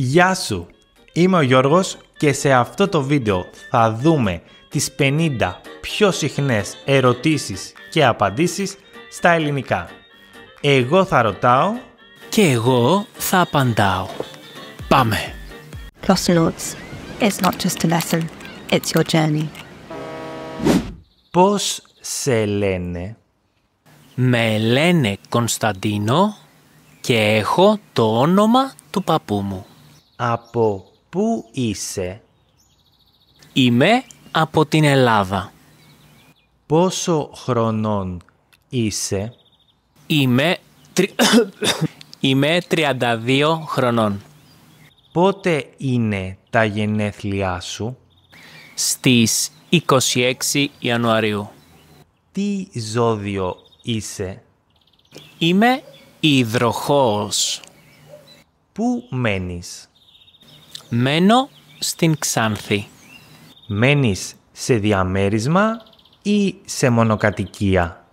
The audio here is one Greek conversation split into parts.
Γεια σου! Είμαι ο Γιώργος και σε αυτό το βίντεο θα δούμε τις 50 πιο συχνές ερωτήσεις και απαντήσεις στα ελληνικά. Εγώ θα ρωτάω και εγώ θα απαντάω. Πάμε! Glossy Lords, it's not just a lesson, it's your journey. Πώς σε λένε? Με λένε Κωνσταντίνο και έχω το όνομα του παππού μου. Από πού είσαι? Είμαι από την Ελλάδα. Πόσο χρονών είσαι? Είμαι 32 χρονών. Πότε είναι τα γενέθλιά σου? Στις 26 Ιανουαρίου. Τι ζώδιο είσαι? Είμαι υδροχόος. Πού μένεις? Μένω στην Ξάνθη. Μένεις σε διαμέρισμα ή σε μονοκατοικία?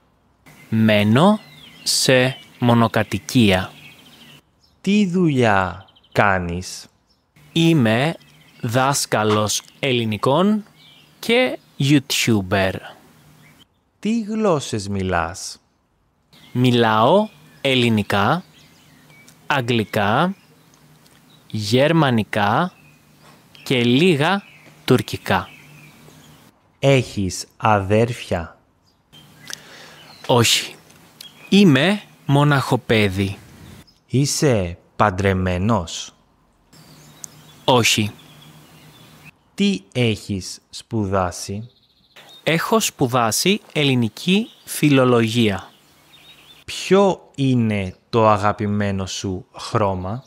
Μένω σε μονοκατοικία. Τι δουλειά κάνεις? Είμαι δάσκαλος ελληνικών και YouTuber. Τι γλώσσες μιλάς? Μιλάω ελληνικά, αγγλικά, γερμανικά και λίγα τουρκικά. Έχεις αδέρφια? Όχι. Είμαι μοναχοπέδι. Είσαι παντρεμένος? Όχι. Τι έχεις σπουδάσει? Έχω σπουδάσει ελληνική φιλολογία. Ποιο είναι το αγαπημένο σου χρώμα?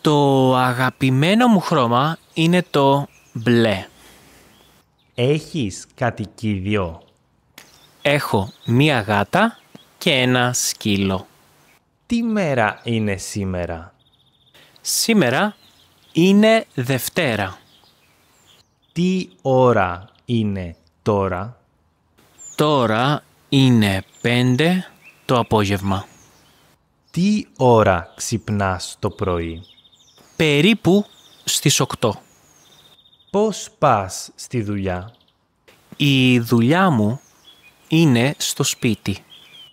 Το αγαπημένο μου χρώμα είναι το μπλε. Έχεις κατοικίδιο? Έχω μία γάτα και ένα σκύλο. Τι μέρα είναι σήμερα? Σήμερα είναι Δευτέρα. Τι ώρα είναι τώρα? Τώρα είναι 5 το απόγευμα. Τι ώρα ξυπνάς το πρωί? Περίπου στις 8. Πώς πας στη δουλειά? Η δουλειά μου είναι στο σπίτι.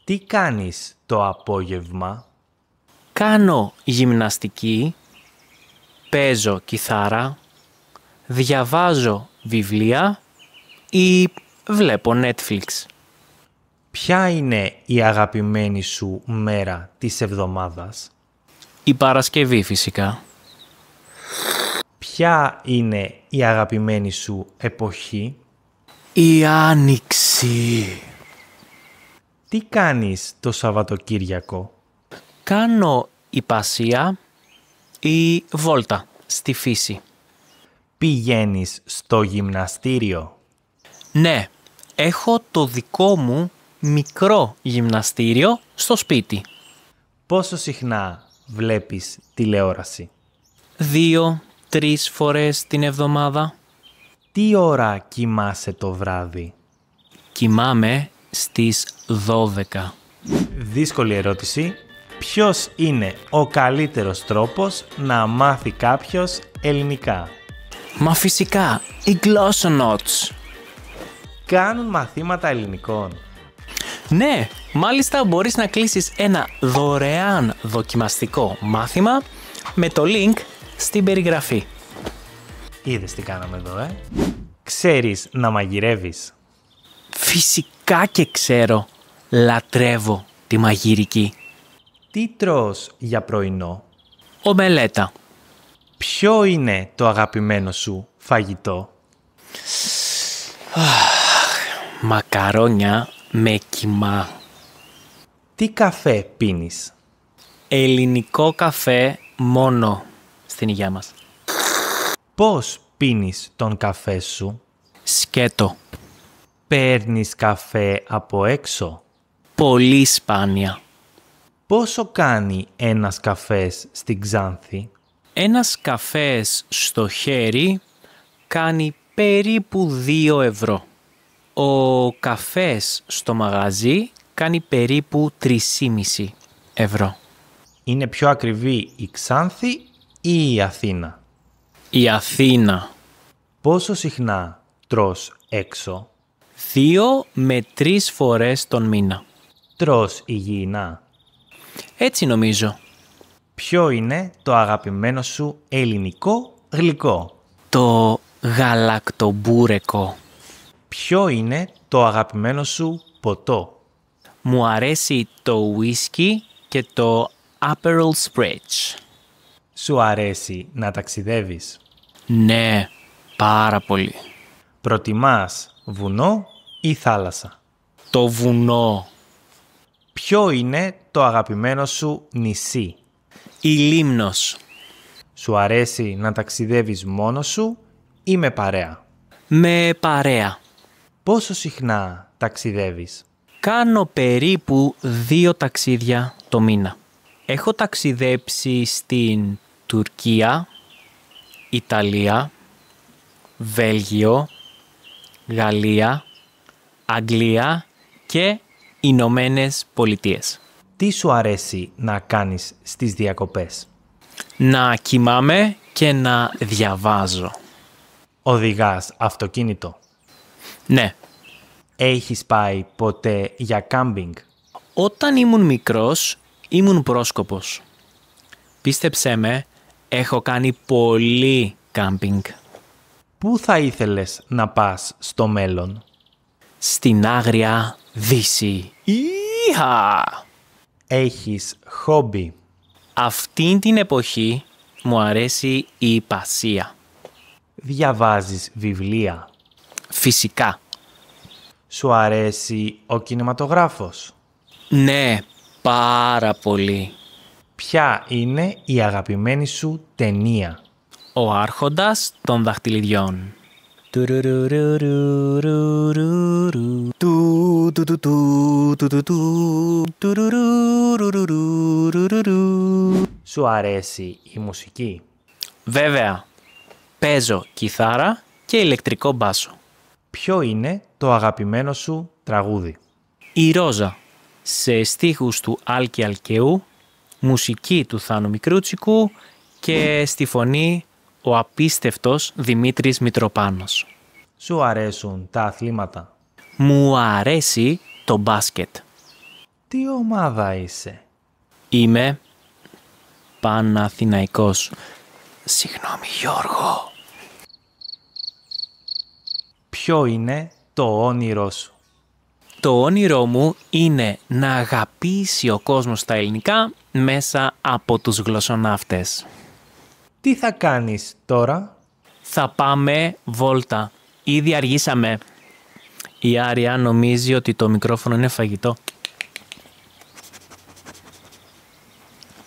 Τι κάνεις το απόγευμα? Κάνω γυμναστική, παίζω κιθάρα, διαβάζω βιβλία ή βλέπω Netflix. Ποια είναι η αγαπημένη σου μέρα της εβδομάδας? Η Παρασκευή φυσικά. Ποια είναι η αγαπημένη σου εποχή? Η Άνοιξη. Τι κάνεις το Σαββατοκύριακο? Κάνω υπασία ή βόλτα στη φύση. Πηγαίνεις στο γυμναστήριο? Ναι, έχω το δικό μου μικρό γυμναστήριο στο σπίτι. Πόσο συχνά βλέπεις τηλεόραση? 2-3 φορές την εβδομάδα. Τι ώρα κοιμάσαι το βράδυ? Κοιμάμαι στις 12. Δύσκολη ερώτηση. Ποιος είναι ο καλύτερος τρόπος να μάθει κάποιος ελληνικά? Μα φυσικά, οι Glossonauts. Κάνουν μαθήματα ελληνικών? Ναι, μάλιστα μπορείς να κλείσεις ένα δωρεάν δοκιμαστικό μάθημα με το link στην περιγραφή. Είδες τι κάναμε εδώ, Ξέρεις να μαγειρεύεις? Φυσικά και ξέρω, λατρεύω τη μαγειρική. Τι τρως για πρωινό? Ομελέτα. Ποιο είναι το αγαπημένο σου φαγητό? Μακαρόνια με κιμά. Τι καφέ πίνεις? Ελληνικό καφέ μόνο στην υγειά μας. Πώς πίνεις τον καφέ σου? Σκέτο. Παίρνεις καφέ από έξω? Πολύ σπάνια. Πόσο κάνει ένας καφές στην Ξάνθη? Ένας καφές στο χέρι κάνει περίπου 2 ευρώ. Ο καφές στο μαγαζί κάνει περίπου 3,5 ευρώ. Είναι πιο ακριβή η Ξάνθη ή η Αθήνα? Η Αθήνα. Πόσο συχνά τρως έξω? 2 με 3 φορές τον μήνα. Τρως υγιεινά? Έτσι νομίζω. Ποιο είναι το αγαπημένο σου ελληνικό γλυκό? Το γαλακτομπούρεκο. Ποιο είναι το αγαπημένο σου ποτό? Μου αρέσει το whisky και το Aperol Spritz. Σου αρέσει να ταξιδεύεις? Ναι, πάρα πολύ. Προτιμάς βουνό ή θάλασσα? Το βουνό. Ποιο είναι το αγαπημένο σου νησί? Η Λίμνος. Σου αρέσει να ταξιδεύεις μόνος σου ή με παρέα? Με παρέα. Πόσο συχνά ταξιδεύεις? Κάνω περίπου 2 ταξίδια το μήνα. Έχω ταξιδέψει στην Τουρκία, Ιταλία, Βέλγιο, Γαλλία, Αγγλία και Ηνωμένες Πολιτείες. Τι σου αρέσει να κάνεις στις διακοπές? Να κοιμάμαι και να διαβάζω. Οδηγάς αυτοκίνητο? Ναι. Έχεις πάει ποτέ για κάμπινγκ? Όταν ήμουν μικρός, ήμουν πρόσκοπος. Πίστεψέ με, έχω κάνει πολύ κάμπινγκ. Πού θα ήθελες να πας στο μέλλον? Στην Άγρια Δύση. Ιχα! Έχεις χόμπι? Αυτήν την εποχή μου αρέσει η υπασία. Διαβάζεις βιβλία? Φυσικά. Σου αρέσει ο κινηματογράφος? Ναι, πάρα πολύ. Ποια είναι η αγαπημένη σου ταινία? Ο Άρχοντας των Δαχτυλιδιών. Σου αρέσει η μουσική? Βέβαια, παίζω κιθάρα και ηλεκτρικό μπάσο. Ποιο είναι το αγαπημένο σου τραγούδι? Η Ρόζα, σε στίχους του Άλκη Αλκαίου, μουσική του Θάνου Μικρούτσικου και στη φωνή ο απίστευτος Δημήτρης Μητροπάνος. Σου αρέσουν τα αθλήματα? Μου αρέσει το μπάσκετ. Τι ομάδα είσαι? Είμαι Παναθηναϊκός. Συγγνώμη Γιώργο. Ποιο είναι το όνειρό σου? Το όνειρό μου είναι να αγαπήσει ο κόσμος τα ελληνικά μέσα από τους γλωσσοναύτες. Τι θα κάνεις τώρα? Θα πάμε βόλτα. Ήδη αργήσαμε. Η Άρια νομίζει ότι το μικρόφωνο είναι φαγητό.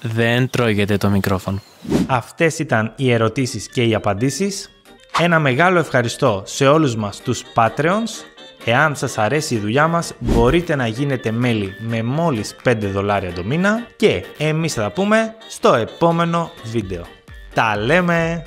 Δεν τρώγεται το μικρόφωνο. Αυτές ήταν οι ερωτήσεις και οι απαντήσεις. Ένα μεγάλο ευχαριστώ σε όλους μας τους Patreons. Εάν σας αρέσει η δουλειά μας, μπορείτε να γίνετε μέλη με μόλις $5 το μήνα και εμείς θα τα πούμε στο επόμενο βίντεο. Τα λέμε!